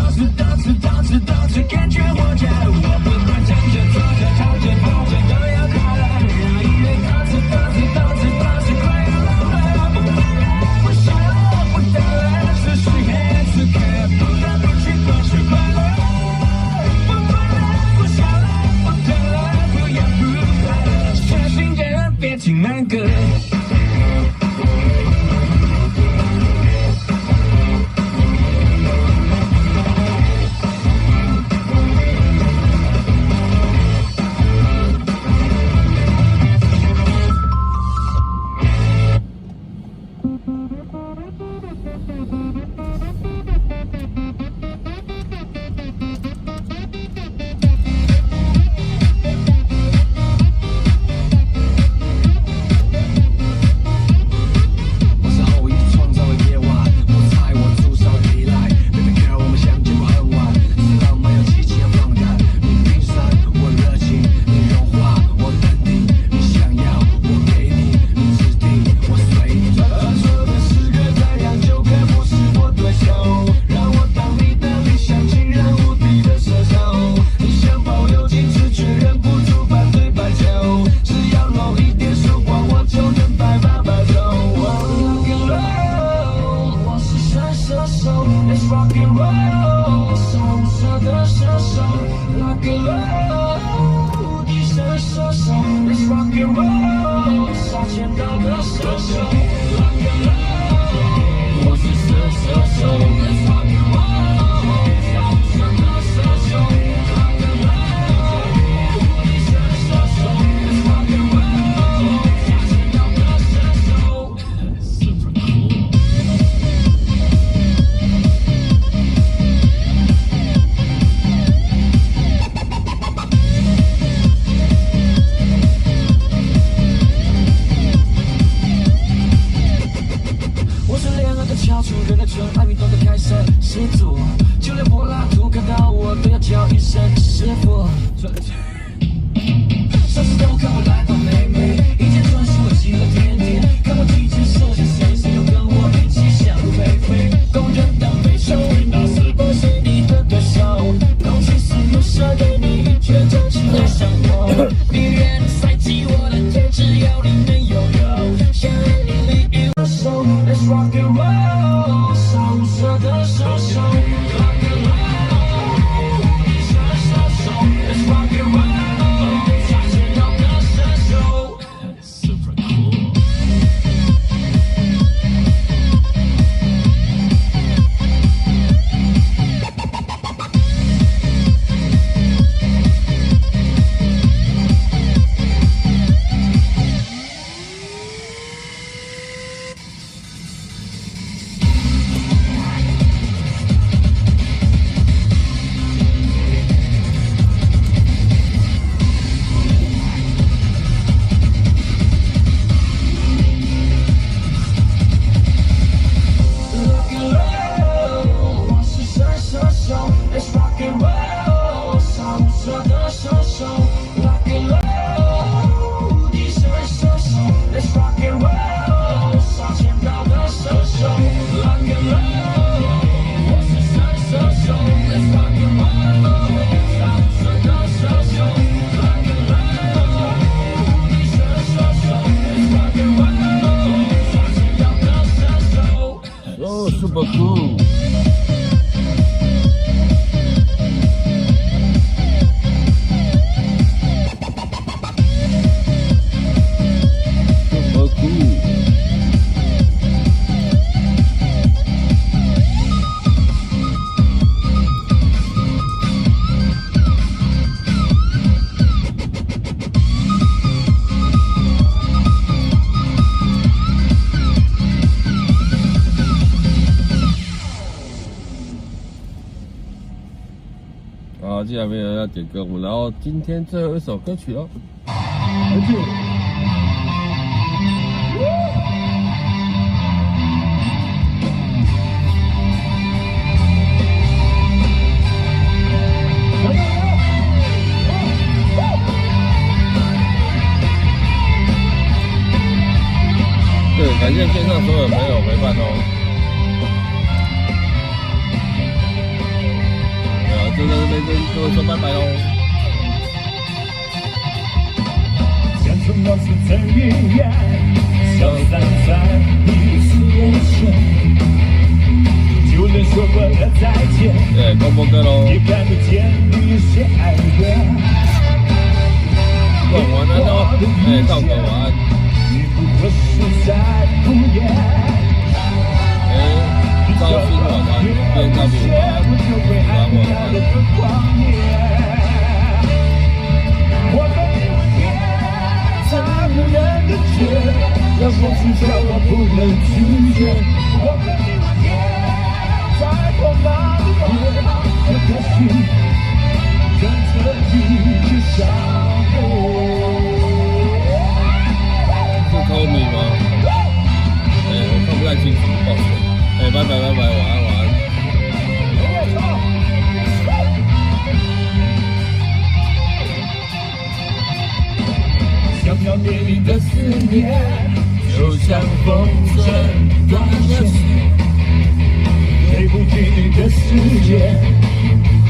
次感觉活着。我不管站着坐着躺着趴着都要快乐，让音乐多次快要聋了，不快乐不笑了不疼了，此时此刻不得不去保持快乐。不快乐不笑了不疼了，不要不快乐，伤心的人别听慢歌。我是后羿创造的夜晚，我猜我出手的依赖 Baby girl 我们相见过很晚，是浪漫又激情的放胆，你冰山我热情，你融化我淡定，你想要我给你，你指定我随你。传说的10个太阳9颗不是我对手，让我当你的理想情人，无敌的射手。你想保有矜持却忍不住反对白酒，只要漏一点曙光我就能百发百中。Rock and roll 我是神射手 Let's rock and roll 杀无赦的射手 Rock and roll 无敌神射手 Let's rock and roll 杀千刀的射手 Rock and roll 我是神射手 Let's rock and roll 杀无赦的射手 Rock and roll 无敌神射手 Let's rock and roll 杀千刀的射手。Super cool。我是恋爱的翘楚，人类纯爱运动的开始始祖，就连柏拉图看到我都要叫一声师傅。上次等我看我来到妹妹，一见专属我起了甜点，看我提前射下谁，谁又跟我一起想入非非。好，既然没有人要点歌，我们然后今天最后一首歌曲哦。对，感谢线上所有朋友陪伴哦。就在这边跟各位说拜拜喽。像从往事在云烟，消散在彼此眼前，就连说过的再见，对，公播歌喽。也看不见你是爱人。晚安哦，赵哥晚安。你不过是在敷衍。招新晚安，BNW晚安，晚安。我和你吻别，在无人的街，让风痴笑我不能拒绝。我和你吻别，在狂乱的夜，我的心跟着一起伤悲。是 Tommy 吗？我看不太清楚，抱歉。拜拜拜拜，晚安晚安。想要灭你的思念，就像风筝断了线，回不去你的世界，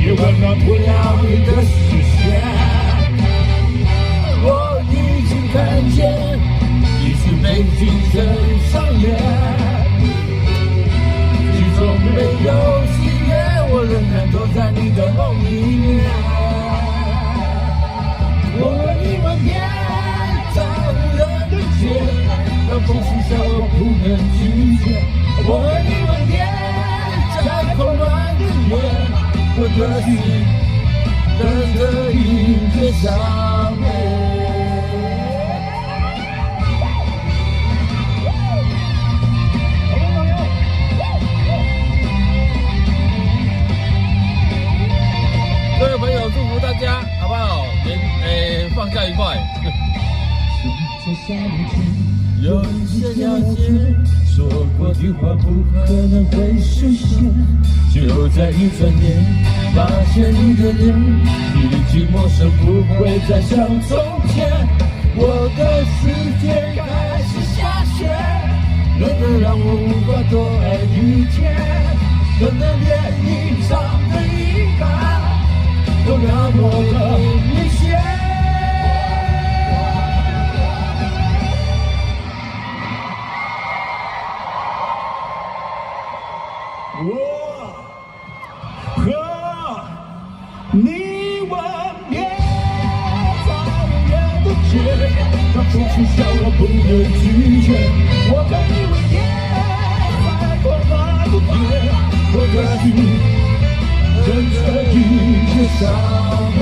也温暖不了你的视线。我已经看见你是北京城上演。总没有喜悦，我仍然躲在你的梦里面。我和你吻别，在无人的街，让风痴笑我不能拒绝。我和你吻别，在狂乱的夜，我的心跟着一片伤悲。各位朋友，祝福大家，好不好？放假愉快。有一些了解，说过的话不可能会实现，就在一转眼，发现你的脸已经陌生，不会再像从前。我的世界开始下雪，冷得让我无法多爱一天，冷得连一场的遗憾都那么的明显。我和你吻别，在无人的街，让风痴笑我不能拒绝。我和你吻别，在狂乱的夜，我的心跟着一切伤悲。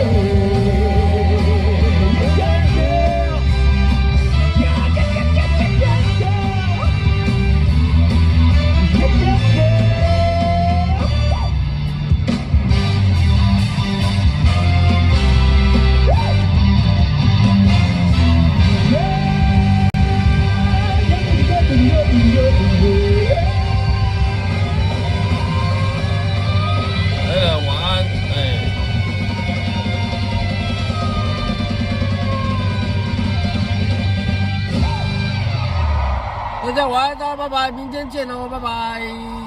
大家晚安，大家拜拜，明天见喽，拜拜。